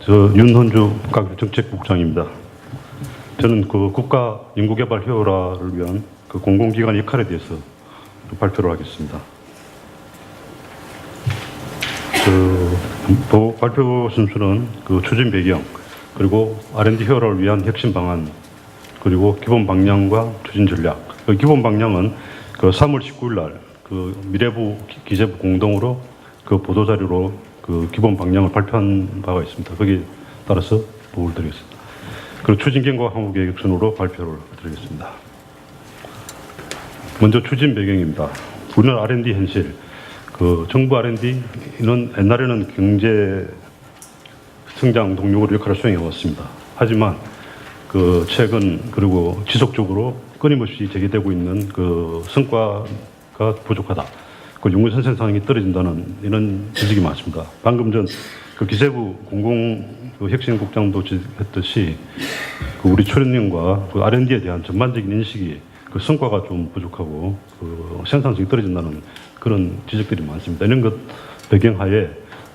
저 윤헌주 국가정책국장입니다. 저는 그 국가연구개발회원화를 위한 그 공공기관 역할에 대해서 발표를 하겠습니다. 또 발표 순서는 그 추진 배경, 그리고 R&D 회원화를 위한 핵심 방안, 그리고 기본 방향과 추진 전략. 그 기본 방향은 그 3월 19일 날 그 미래부 기재부 공동으로 그 보도자료로 그 기본 방향을 발표한 바가 있습니다. 거기에 따라서 보고를 드리겠습니다. 그리고 추진경과 항후계획 순으로 발표를 드리겠습니다. 먼저 추진 배경입니다. 우리나라 R&D 현실. 그 정부 R&D는 옛날에는 경제 성장 동력으로 역할을 수행해 왔습니다. 하지만 그 최근 그리고 지속적으로 끊임없이 제기되고 있는 그 성과가 부족하다. 그 연구 생산성이 떨어진다는 이런 지적이 많습니다. 방금 전 그 기재부 공공 그 혁신국장도 지적했듯이 그 우리 초련님과 그 R&D에 대한 전반적인 인식이 그 성과가 좀 부족하고 그 생산성이 떨어진다는 그런 지적들이 많습니다. 이런 것 배경하에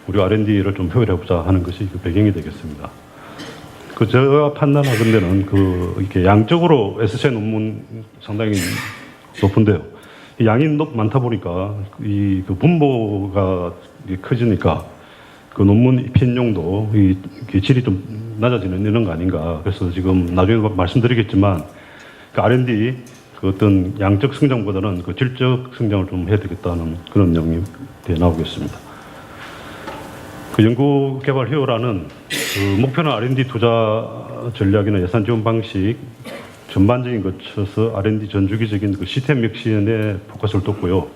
우리 R&D를 좀 효율해보자 하는 것이 그 배경이 되겠습니다. 그 제가 판단하건대는 그 이렇게 양적으로 에세이 논문 상당히 높은데요. 이 양이 많다 보니까 이 그 분모가 커지니까 그 논문 편용도 이 질이 좀 낮아지는 이런 거 아닌가. 그래서 지금 나중에 말씀드리겠지만 그 R&D 그 어떤 양적 성장보다는 그 질적 성장을 좀 해야 되겠다는 그런 내용이 나오겠습니다. 그 연구개발 회원화는 그 목표는 R&D 투자 전략이나 예산 지원 방식 전반적인 거쳐서 R&D 전주기적인 그 시스템 혁신에 포커스를 뒀고요.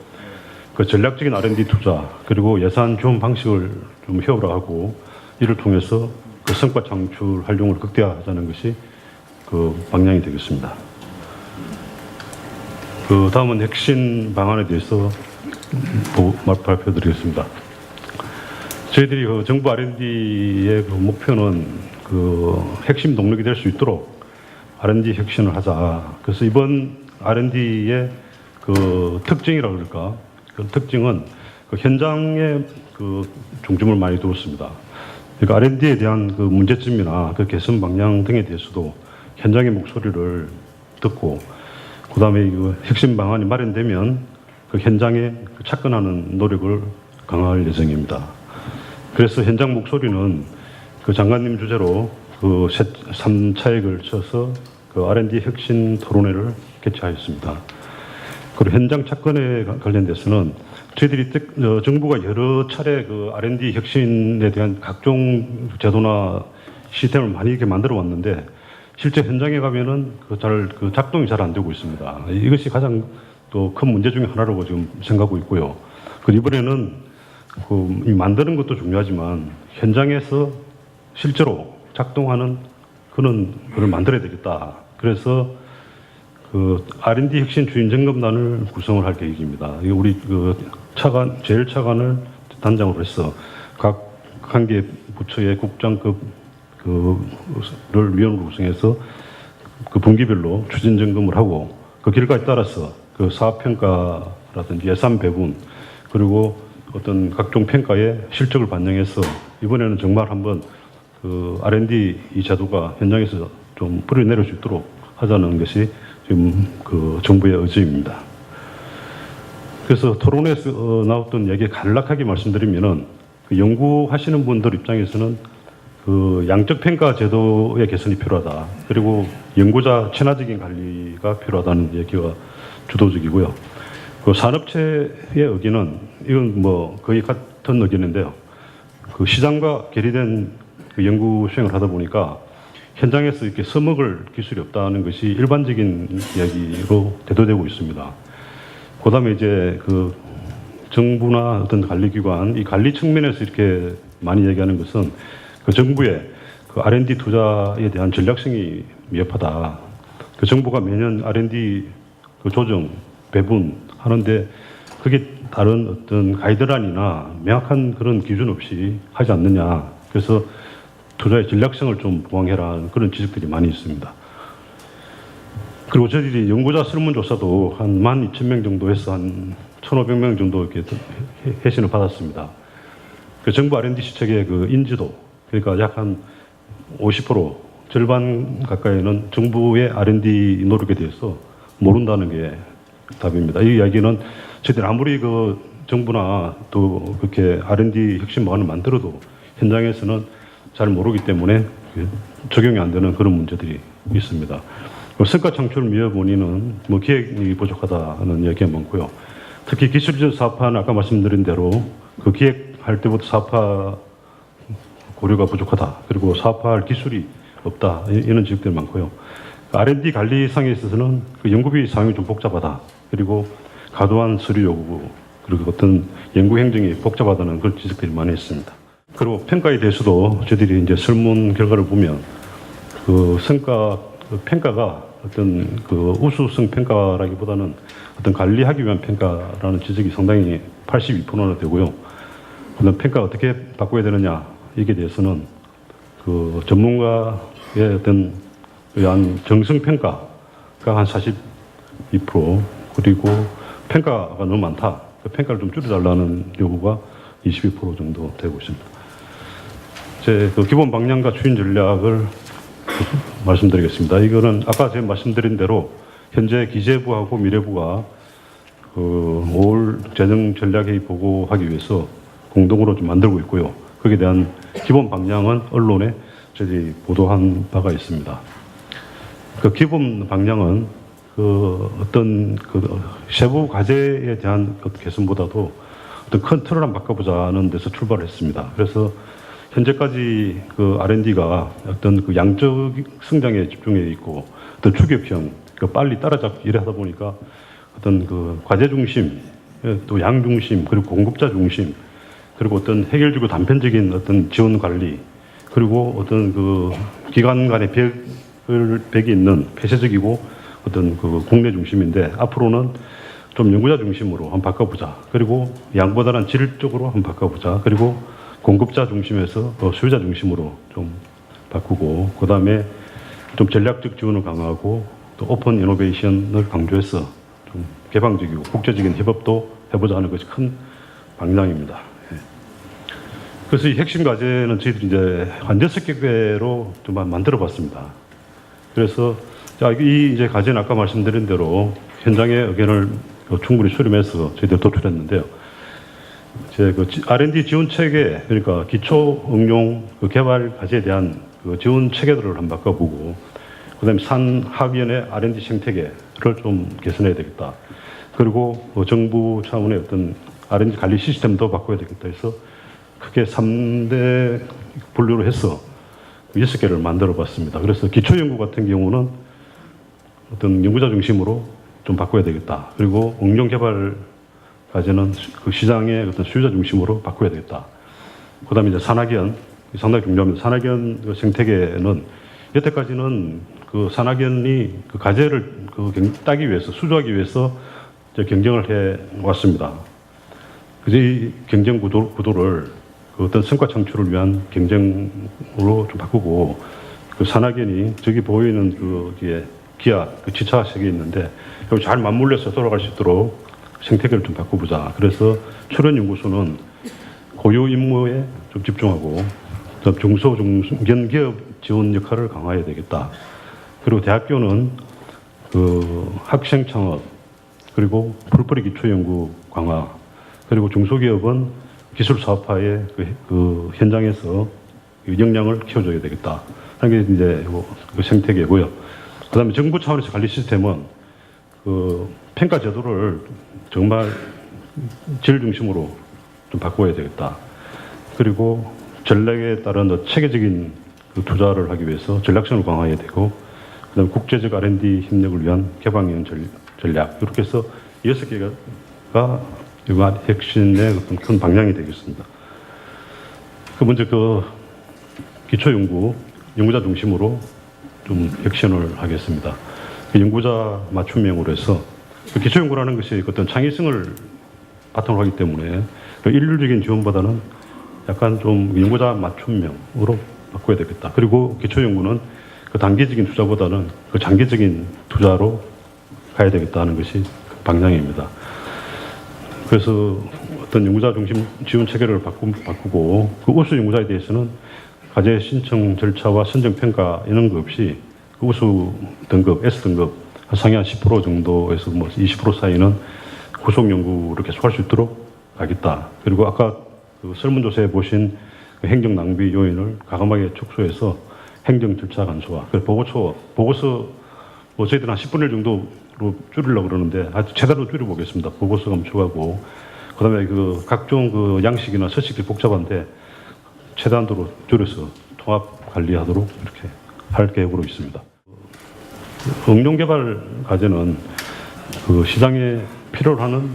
그 전략적인 R&D 투자 그리고 예산 지원 방식을 좀 회원화하고 이를 통해서 그 성과 창출 활용을 극대화하자는 것이 그 방향이 되겠습니다. 그 다음은 핵심 방안에 대해서 발표드리겠습니다. 저희들이 그 정부 R&D의 그 목표는 그 핵심 동력이 될 수 있도록 R&D 혁신을 하자. 그래서 이번 R&D의 그 특징이라고 그럴까? 그 특징은 그 현장에 그 중점을 많이 두었습니다. 그러니까 R&D에 대한 그 문제점이나 그 개선 방향 등에 대해서도 현장의 목소리를 듣고 그 다음에 그 핵심 방안이 마련되면 그 현장에 착근하는 노력을 강화할 예정입니다. 그래서 현장 목소리는 그 장관님 주재로 그 3차에 걸쳐서 그 R&D 혁신 토론회를 개최하였습니다. 그리고 현장 착근에 관련돼서는 저희들이 정부가 여러 차례 그 R&D 혁신에 대한 각종 제도나 시스템을 많이 이렇게 만들어 왔는데 실제 현장에 가면은 그 작동이 잘 안 되고 있습니다. 이것이 가장 또 큰 문제 중에 하나라고 지금 생각하고 있고요. 그 이번에는 그 만드는 것도 중요하지만 현장에서 실제로 작동하는 그런 걸 만들어야 되겠다. 그래서 그 R&D 혁신 주인 점검단을 구성을 할 계획입니다. 우리 그 제일 차관을 단장으로 해서 각 한 개 부처의 국장급 그를 위원으로 구성해서 그 분기별로 추진 점검을 하고 그 결과에 따라서 그 사업평가라든지 예산 배분 그리고 어떤 각종 평가의 실적을 반영해서 이번에는 정말 한번 그 R&D 이 제도가 현장에서 좀 뿌려내릴 수 있도록 하자는 것이 지금 그 정부의 의지입니다. 그래서 토론에서 나왔던 얘기 간략하게 말씀드리면은 그 연구하시는 분들 입장에서는 그 양적 평가 제도의 개선이 필요하다. 그리고 연구자 친화적인 관리가 필요하다는 얘기가 주도적이고요. 그 산업체의 의견은 이건 뭐 거의 같은 의견인데요. 그 시장과 괴리된 그 연구 수행을 하다 보니까 현장에서 이렇게 써먹을 기술이 없다는 것이 일반적인 이야기로 대두되고 있습니다. 그 다음에 이제 그 정부나 어떤 관리기관, 이 관리 측면에서 이렇게 많이 얘기하는 것은 그 정부의 그 R&D 투자에 대한 전략성이 미흡하다. 그 정부가 매년 R&D 그 조정, 배분 하는데 그게 다른 어떤 가이드라인이나 명확한 그런 기준 없이 하지 않느냐. 그래서 투자의 전략성을 좀 보완해라 그런 지적들이 많이 있습니다. 그리고 저희들이 연구자 설문조사도 한 12,000명 정도 해서 한 1,500명 정도 이렇게 회신을 받았습니다. 그 정부 R&D 시책의 그 인지도, 그러니까 약 한 50% 절반 가까이는 정부의 R&D 노력에 대해서 모른다는 게 답입니다. 이 이야기는 저희들 아무리 그 정부나 또 그렇게 R&D 혁신 방안을 만들어도 현장에서는 잘 모르기 때문에 적용이 안 되는 그런 문제들이 있습니다. 성과 창출 미흡 원인은 뭐 기획이 부족하다는 이야기가 많고요. 특히 기술적 사업화는 아까 말씀드린 대로 그 기획할 때부터 사업화 고려가 부족하다. 그리고 사업화할 기술이 없다. 이런 지적들이 많고요. R&D 관리상에 있어서는 그 연구비 사용이 좀 복잡하다. 그리고 과도한 서류 요구, 그리고 어떤 연구 행정이 복잡하다는 그런 지적들이 많이 있습니다. 그리고 평가에 대해서도 저희들이 이제 설문 결과를 보면 그 성과, 그 평가가 어떤 그 우수성 평가라기보다는 어떤 관리하기 위한 평가라는 지적이 상당히 82%나 되고요. 그다음 평가 어떻게 바꿔야 되느냐, 이게 대해서는 그 전문가의 어떤 한 정성평가가 한 42%, 그리고 평가가 너무 많다. 그 평가를 좀 줄여달라는 요구가 22% 정도 되고 있습니다. 제 그 기본 방향과 추진 전략을 말씀드리겠습니다. 이거는 아까 제가 말씀드린 대로 현재 기재부하고 미래부가 그 5월 재정 전략회의 보고하기 위해서 공동으로 좀 만들고 있고요. 거기에 대한 기본 방향은 언론에 저희들이 보도한 바가 있습니다. 그 기본 방향은 그 어떤 그 세부 과제에 대한 개선보다도 어떤 큰 틀을 한번 바꿔보자는 데서 출발을 했습니다. 그래서 현재까지 그 R&D가 어떤 그 양적 성장에 집중해 있고 어떤 추격형, 그 빨리 따라잡기 이래 하다 보니까 어떤 그 과제 중심, 또 양 중심, 그리고 공급자 중심, 그리고 어떤 해결적이고 단편적인 어떤 지원 관리, 그리고 어떤 그 기관 간의 벽이 있는 폐쇄적이고 어떤 그 국내 중심인데 앞으로는 좀 연구자 중심으로 한번 바꿔보자. 그리고 양보다는 질적으로 한번 바꿔보자. 그리고 공급자 중심에서 수요자 중심으로 좀 바꾸고, 그 다음에 좀 전략적 지원을 강화하고 또 오픈 이노베이션을 강조해서 좀 개방적이고 국제적인 협업도 해보자 하는 것이 큰 방향입니다. 그래서 이 핵심 과제는 저희들이 이제 한 6개로 좀 만들어 봤습니다. 그래서 이 이제 과제는 아까 말씀드린 대로 현장의 의견을 충분히 수렴해서 저희들 도출했는데요. 제 그 R&D 지원 체계, 그러니까 기초 응용 그 개발 과제에 대한 그 지원 체계들을 한번 바꿔보고, 그다음에 산학연의 R&D 생태계를 좀 개선해야 되겠다. 그리고 정부 차원의 어떤 R&D 관리 시스템도 바꿔야 되겠다 해서 크게 3대 분류로 해서 6개를 만들어 봤습니다. 그래서 기초 연구 같은 경우는 어떤 연구자 중심으로 좀 바꿔야 되겠다. 그리고 응용 개발 과제는 그 시장의 어떤 수요자 중심으로 바꿔야 되겠다. 그 다음에 이제 산학연, 상당히 중요합니다. 산학연 생태계는 여태까지는 그 산학연이 그 과제를 따기 위해서, 수주하기 위해서 경쟁을 해 왔습니다. 그래서 이 경쟁 구도를 그 어떤 성과 창출을 위한 경쟁으로 좀 바꾸고, 그 산학연이 저기 보이는 그 기아, 그 지차석이 있는데, 여기 잘 맞물려서 돌아갈 수 있도록 생태계를 좀 바꿔보자. 그래서 출연연구소는 고유 임무에 좀 집중하고, 중소, 중견 기업 지원 역할을 강화해야 되겠다. 그리고 대학교는 그 학생 창업, 그리고 풀뿌리 기초 연구 강화, 그리고 중소기업은 기술 사업화의 그 현장에서 역량을 키워줘야 되겠다 하는 게 이제 그 생태계고요. 그 다음에 정부 차원에서 관리 시스템은 그 평가 제도를 정말 질 중심으로 좀 바꿔야 되겠다. 그리고 전략에 따른 체계적인 그 투자를 하기 위해서 전략성을 강화해야 되고, 그 다음에 국제적 R&D 협력을 위한 개방형 전략, 이렇게 해서 6개가 이번 핵심의 어떤 큰 방향이 되겠습니다. 그 먼저 그 기초연구, 연구자 중심으로 좀 혁신을 하겠습니다. 그 연구자 맞춤형으로 해서 그 기초연구라는 것이 어떤 창의성을 바탕으로 하기 때문에 일률적인 지원보다는 약간 좀 연구자 맞춤형으로 바꿔야 되겠다. 그리고 기초연구는 그 단기적인 투자보다는 그 장기적인 투자로 가야 되겠다는 것이 방향입니다. 그래서 어떤 연구자 중심 지원 체계를 바꾸고, 그 우수 연구자에 대해서는 과제 신청 절차와 선정 평가 이런 거 없이 그 우수 등급, S 등급 상위 한 10% 정도에서 뭐 20% 사이는 후속 연구를 계속할 수 있도록 하겠다. 그리고 아까 그 설문조사에 보신 그 행정 낭비 요인을 과감하게 축소해서 행정 절차 간소화. 보고서 뭐 저희들은 한 10분의 1 정도로 줄이려고 그러는데 아주 최대로 줄여보겠습니다. 보고서 감축하고 그다음에 그 각종 그 양식이나 서식들이 복잡한데 최대한도로 줄여서 통합 관리하도록 이렇게 할 계획으로 있습니다. 응용 개발 과제는 그 시장에 필요로 하는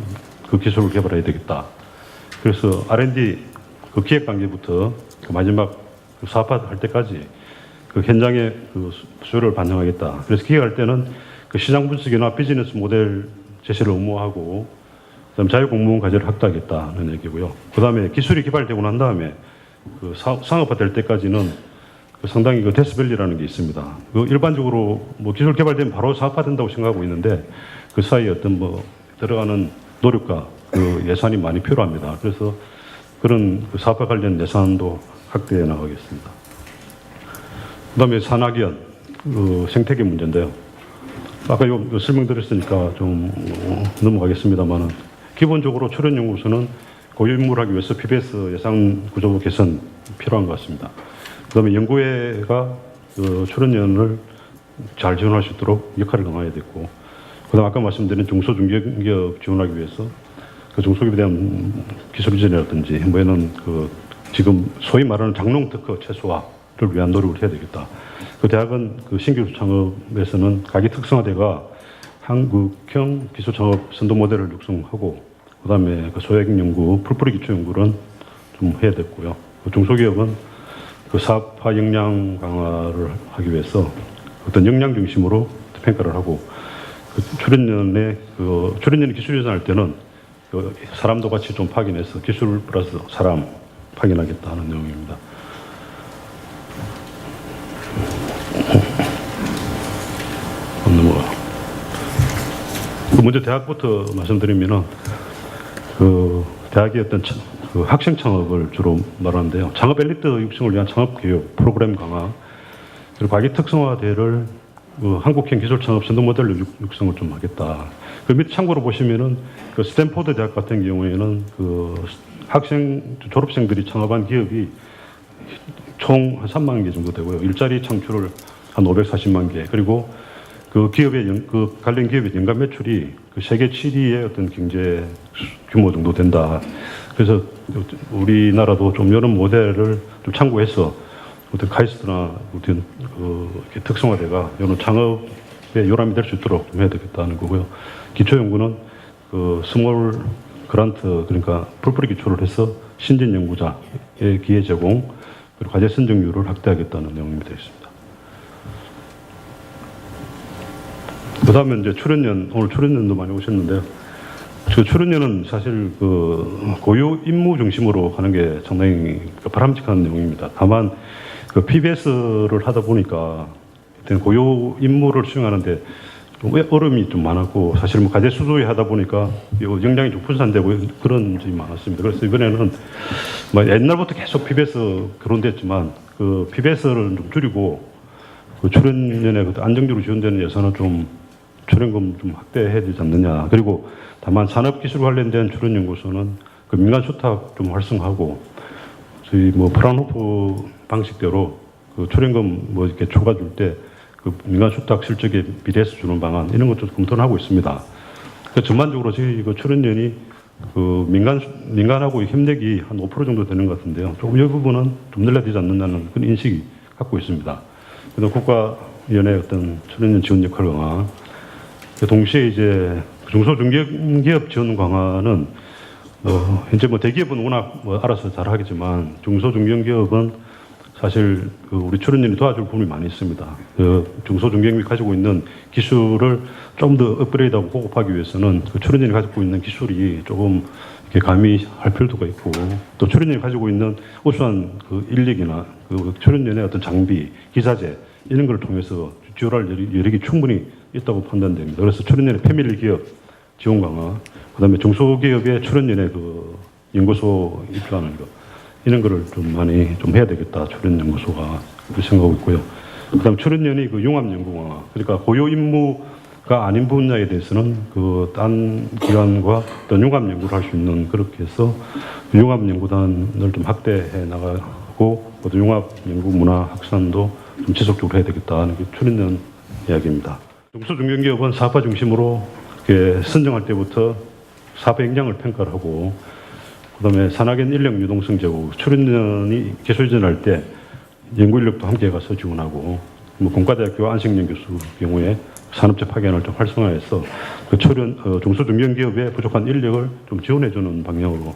그 기술을 개발해야 되겠다. 그래서 R&D 그 기획 단계부터 그 마지막 그 사업할 때까지 그 현장의 그 수요를 반영하겠다. 그래서 기획할 때는 그 시장 분석이나 비즈니스 모델 제시를 의무화하고 그다음 자유 공무원 과제를 확대하겠다는 얘기고요. 그다음에 기술이 개발되고 난 다음에 그 상업화될 때까지는 그 상당히 그 데스밸리라는 게 있습니다. 그 일반적으로 뭐 기술 개발되면 바로 사업화된다고 생각하고 있는데 그 사이에 어떤 뭐 들어가는 노력과 그 예산이 많이 필요합니다. 그래서 그런 그 사업화 관련 예산도 확대해 나가겠습니다. 그다음에 산학연 그 생태계 문제인데요. 아까 이거 설명드렸으니까 좀 넘어가겠습니다만은 기본적으로 출연연구소는 고유인물을 하기 위해서 PBS 예산 구조 개선 필요한 것 같습니다. 그다음에 연구회가 그 출연연을 잘 지원할 수 있도록 역할을 강화해야 됐고, 그다음 아까 말씀드린 중소중견기업 지원하기 위해서 그 중소기업에 대한 기술 이전이라든지 뭐에는 그 지금 소위 말하는 장롱 특허 최소화를 위한 노력을 해야 되겠다. 그 대학은 그 신기술 창업에서는 가기 특성화대가 한국형 기술 창업 선도 모델을 육성하고, 그다음에 그 소액 연구, 풀뿌리 기초 연구는 좀 해야 됐고요. 그 중소기업은 그 사업화 역량 강화를 하기 위해서 어떤 역량 중심으로 평가를 하고, 그 출연연이 기술 예산할 때는 그 사람도 같이 좀 파견해서 기술 플러스 사람 파견하겠다 하는 내용입니다. 먼저 대학부터 말씀드리면은 그 대학의 어떤 그 학생 창업을 주로 말하는데요. 창업 엘리트 육성을 위한 창업 교육 프로그램 강화, 그리고 과기 특성화대를 그 한국형 기술 창업 선도 모델로 육성을 좀 하겠다. 그 밑 참고로 보시면은 그 스탠포드 대학 같은 경우에는 그 학생 졸업생들이 창업한 기업이 총 한 3만 개 정도 되고요. 일자리 창출을 한 540만 개. 그리고 그 기업의 그 관련 기업의 연간 매출이 그 세계 7위의 어떤 경제 규모 정도 된다. 그래서 우리나라도 좀 이런 모델을 좀 참고해서 어떤 카이스트나 어떤 그 특성화대가 이런 창업에 요람이 될 수 있도록 좀 해야 되겠다는 거고요. 기초 연구는 그 스몰 그란트, 그러니까 풀뿌리 기초를 해서 신진 연구자의 기회 제공, 그리고 과제 선정률을 확대하겠다는 내용이 되어 있습니다. 그 다음에 이제 출연연, 오늘 출연연도 많이 오셨는데요. 그 출연연은 사실 그 고유 임무 중심으로 하는 게 상당히 바람직한 내용입니다. 다만 그 PBS를 하다 보니까 고유 임무를 수행하는데 좀 어려움이 좀 많았고, 사실 뭐 과제 수도에 하다 보니까 역량이 좀 분산되고 그런 점이 많았습니다. 그래서 이번에는 뭐 옛날부터 계속 PBS 거론됐지만 그 PBS를 좀 줄이고 그 출연연에 안정적으로 지원되는 예산은 좀 출연금 좀 확대해야 되지 않느냐. 그리고 다만 산업기술 관련된 출연연구소는 그 민간 수탁 좀 활성화하고, 저희 뭐 프라운호프 방식대로 그 출연금 뭐 이렇게 초과 줄 때 그 민간 수탁 실적에 비례해서 주는 방안 이런 것도 검토를 하고 있습니다. 그러니까 전반적으로 저희 그 출연연이 그 민간하고 협력이 한 5% 정도 되는 것 같은데요. 조금 이 부분은 좀 늘려야 되지 않느냐는 그런 인식이 갖고 있습니다. 그래서 국가위원회 어떤 출연연 지원 역할 강화, 동시에 이제 중소중견기업 지원 강화는 현재 뭐 대기업은 워낙 뭐 알아서 잘 하겠지만 중소중견기업은 사실 그 우리 출연연이 도와줄 부분이 많이 있습니다. 그 중소중견기업이 가지고 있는 기술을 좀 더 업그레이드하고 보급하기 위해서는 그 출연연이 가지고 있는 기술이 조금 이렇게 가미할 필요가 있고, 또 출연연이 가지고 있는 우수한 그 인력이나 그 출연연의 어떤 장비, 기자재 이런 걸 통해서 지원할 여력이 충분히 있다고 판단됩니다. 그래서 출연연의 패밀리 기업 지원 강화, 그다음에 중소기업의 출연연의 그 연구소 입주하는 거, 이런 거를 좀 많이 좀 해야 되겠다. 출연연구소가 그렇게 생각하고 있고요. 그다음 출연연이 그 융합연구가 그러니까 고유 임무가 아닌 분야에 대해서는 그 딴 기관과 어떤 융합연구를 할 수 있는 그렇게 해서 융합연구단을 좀 확대해 나가고 또 융합연구 문화 확산도 좀 지속적으로 해야 되겠다는 게 출연연 이야기입니다. 중소중견기업은 사업화 중심으로 이렇게 선정할 때부터 사업 역량을 평가를 하고 그다음에 산학연 인력 유동성 제고 출연연이 기술전할 때 연구 인력도 함께 가서 지원하고 뭐 공과대학교 안식년 교수 경우에 산업적 파견을 좀 활성화해서 그 중소중견기업의 부족한 인력을 좀 지원해주는 방향으로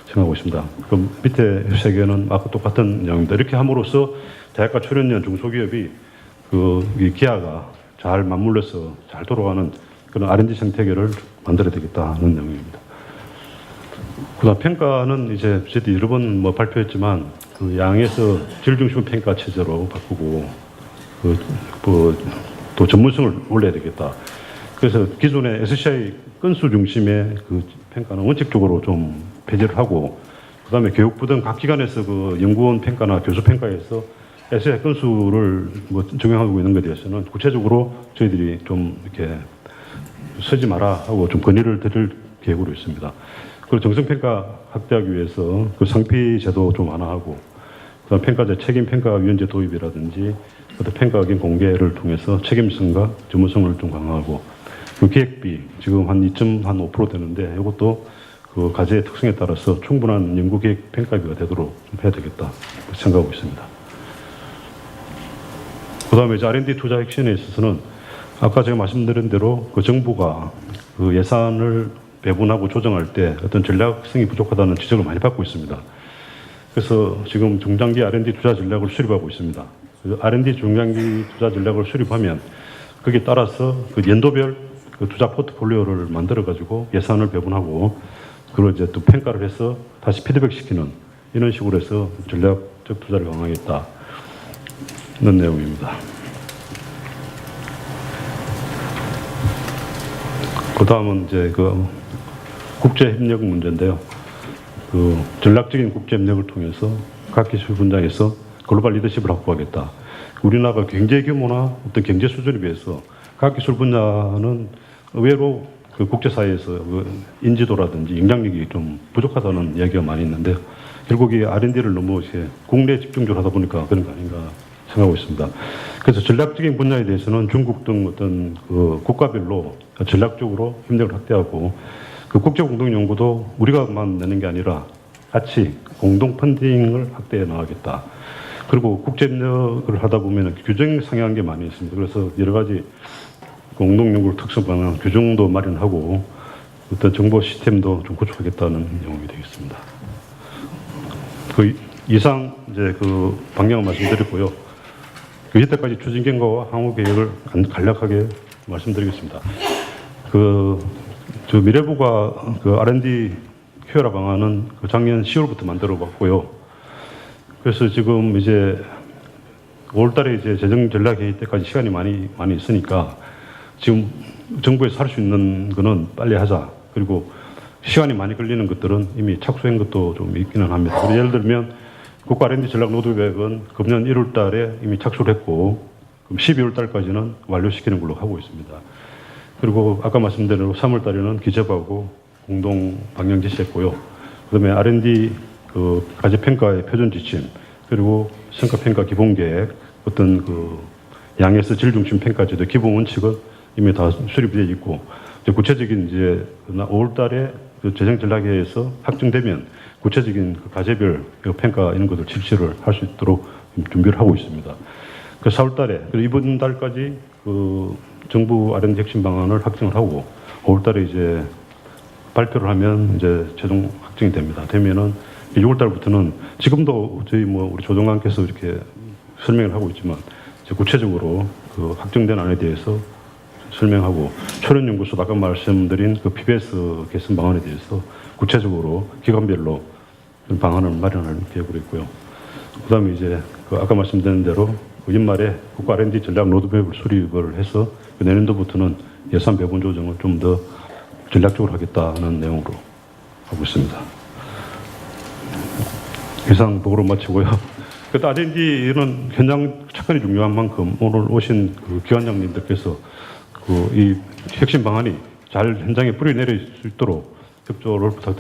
생각하고 있습니다. 그 밑에 세계는 아까 똑같은 내용입니다. 이렇게 함으로써 대학과 출연연 중소기업이 이 기하가 잘 맞물려서 잘 돌아가는 그런 R&D 생태계를 만들어야 되겠다는 내용입니다. 그다음 평가는 이제 저희도 여러 번 뭐 발표했지만 그 양에서 질 중심 평가 체제로 바꾸고 또 전문성을 올려야 되겠다. 그래서 기존의 SCI 건수 중심의 그 평가는 원칙적으로 좀 폐지를 하고 그다음에 교육부 등 각 기관에서 그 연구원 평가나 교수 평가에서 SCI 건수를 뭐 적용하고 있는 것에 대해서는 구체적으로 저희들이 좀 이렇게 쓰지 마라 하고 좀 건의를 드릴 계획으로 있습니다. 그리고 정성평가 확대하기 위해서 그 상피 제도 좀 완화하고 그다음 평가제 책임평가위원제 도입이라든지 그다음 평가의견 공개를 통해서 책임성과 전문성을 좀 강화하고 그 기획비 지금 한 2.5% 되는데 이것도 그 과제의 특성에 따라서 충분한 연구 기획 평가비가 되도록 좀 해야 되겠다 생각하고 있습니다. 그다음에 이제 R&D 투자 핵심에 있어서는 아까 제가 말씀드린 대로 그 정부가 그 예산을 배분하고 조정할 때 어떤 전략성이 부족하다는 지적을 많이 받고 있습니다. 그래서 지금 중장기 R&D 투자 전략을 수립하고 있습니다. R&D 중장기 투자 전략을 수립하면 거기에 따라서 그 연도별 그 투자 포트폴리오를 만들어 가지고 예산을 배분하고 그걸 이제 또 평가를 해서 다시 피드백 시키는 이런 식으로 해서 전략적 투자를 강화하겠다는 내용입니다. 그 다음은 이제 그 국제협력 문제인데요. 그 전략적인 국제협력을 통해서 각 기술 분야에서 글로벌 리더십을 확보하겠다. 우리나라가 경제 규모나 어떤 경제 수준에 비해서 각 기술 분야는 의외로 그 국제사회에서 그 인지도라든지 영향력이 좀 부족하다는 이야기가 많이 있는데 결국 이 R&D를 너무 이렇게 국내 집중적으로 하다 보니까 그런 거 아닌가 생각하고 있습니다. 그래서 전략적인 분야에 대해서는 중국 등 어떤 그 국가별로 전략적으로 협력을 확대하고 그 국제공동연구도 우리가만 내는 게 아니라 같이 공동 펀딩을 확대해 나가겠다. 그리고 국제협력을 하다 보면 규정 상향한 게 많이 있습니다. 그래서 여러 가지 공동연구를 특성화하는 규정도 마련하고 어떤 정보 시스템도 좀 구축하겠다는 내용이 되겠습니다. 그 이상 이제 그 방향을 말씀드렸고요. 그 이때까지 추진 경과와 향후 계획을 간략하게 말씀드리겠습니다. 저 미래부가 그 R&D 효율화 방안은 그 작년 10월부터 만들어 봤고요. 그래서 지금 이제 5월달에 이제 재정 전략 회의 때까지 시간이 많이 있으니까 지금 정부에서 할 수 있는 거는 빨리 하자. 그리고 시간이 많이 걸리는 것들은 이미 착수한 것도 좀 있기는 합니다. 그래서 예를 들면 국가 R&D 전략 로드맵은 금년 1월 달에 이미 착수를 했고 12월 달까지는 완료시키는 걸로 하고 있습니다. 그리고 아까 말씀드린 대로 3월 달에는 기재부하고 공동 방향 제시했고요. 그다음에 R&D 그 과제 평가의 표준 지침 그리고 성과 평가 기본 계획 어떤 그 양에서 질 중심 평가제도 기본 원칙은 이미 다 수립되어 있고 이제 구체적인 이제 5월 달에 그 재정 전략회에서 확정되면 구체적인 그 과제별 평가 이런 것들 실시를 할 수 있도록 준비를 하고 있습니다. 그 4월 달에 이번 달까지 그 정부 R&D 핵심 방안을 확정을 하고 5월 달에 이제 발표를 하면 이제 최종 확정이 됩니다. 되면은 6월 달부터는 지금도 저희 뭐 우리 조정관께서 이렇게 설명을 하고 있지만 이제 구체적으로 그 확정된 안에 대해서 설명하고 초련연구소 아까 말씀드린 그 PBS 개선 방안에 대해서 구체적으로 기관별로 방안을 마련할 계획으로 있고요. 그다음에 이제 그 아까 말씀드린 대로 그 연말에 국가 R&D 전략 로드맵을 수립을 해서 그 내년도부터는 예산 배분 조정을 좀 더 전략적으로 하겠다는 내용으로 하고 있습니다. 이상 보고로 마치고요. 그 R&D는 현장 접근이 중요한 만큼 오늘 오신 그 기관장님들께서 그 이 핵심 방안이 잘 현장에 뿌리 내릴 수 있도록 협조를 부탁드립니다.